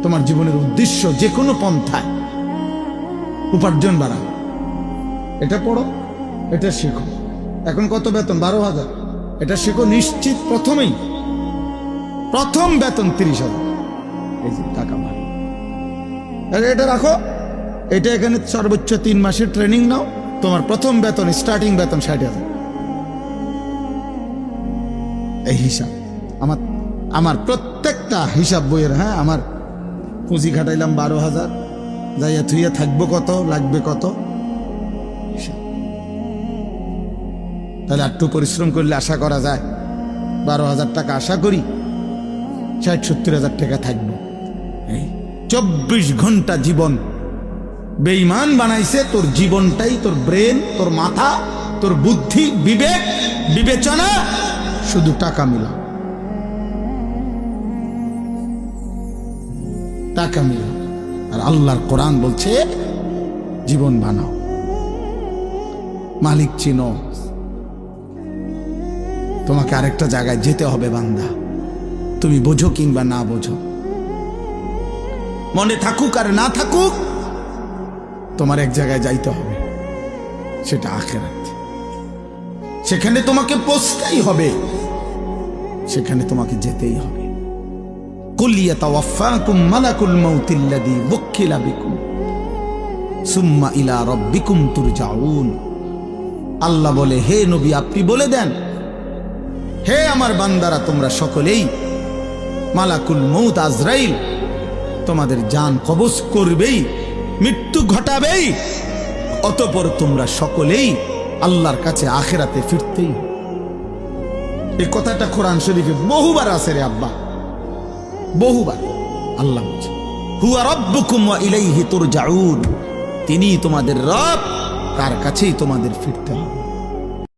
তোমার জীবনের উদ্দেশ্য যে কোনো পন্থায় উপার্জন বাড়াও। এটা পড়ো, এটা শেখো। এখন কত বেতন? 12,000। এটা শেখো নিশ্চিত প্রথমেই, প্রথম বেতন 30,000। এই যে টাকা বাড়ে, এটা রাখো। এটা এখানে সর্বোচ্চ 3 মাসের ট্রেনিং নাও, তোমার প্রথম বেতন, স্টার্টিং বেতন 60,000। এই হিসাব আমার প্রত্যেকটা হিসাব বইয়ের। হ্যাঁ, আমার পুঁজি খাটাইলাম 12,000, যাইয়া থুইয়া থাকবো কত, লাগবে কত। তাহলে একটু পরিশ্রম করলে আশা করা যায় 12,000 টাকা, আশা করি 60-70,000 টাকা থাকবে। এই 24 ঘন্টা জীবন বেঈমান বানাইছে। তোর জীবনটাই, তোর ব্রেন, তোর মাথা, তোর বুদ্ধি, বিবেক, বিবেচনা শুধু টাকা মিলা, টাকা মিলা। আর আল্লাহর কোরআন বলছে জীবন বানাও, মালিক চিনো। তোমাকে আরেকটা জায়গায় যেতে হবে বান্দা, তুমি বোঝো কিংবা না বোঝো, মনে থাকুক আর না থাকুক, তোমার এক জায়গায় যাইতে হবে, সেটা আখিরাত। সেখানে তোমাকে পৌঁছতেই হবে, সেখানে তোমাকে যেতেই হবে। কুল ইয়াতাওয়াফাকুম মালাকুল মাউতিল্লাযী ওয়াক্কিলা বিকুম সুম্মা ইলা রাব্বিকুম তুরজাউন। আল্লাহ বলে, হে নবী আপনি বলে দেন, হে আমার বান্দারা তোমরা সকলেই, মালাকুল মউত আজরাইল তোমাদের জান কবজ করবেই, মৃত্যু ঘটাবেই, অতঃপর তোমরা সকলেই আল্লাহর কাছে আখিরাতে ফিরতেই। এই কথাটা কোরআন শরীফে বহুবার আছে রে আব্বা, বহুবার। আল্লাহ বলছে হুয়া রাব্বুকুম ওয়া ইলাইহি তুরজাউন, তিনি তোমাদের রব, তার কাছেই তোমাদের ফিরতে হবে।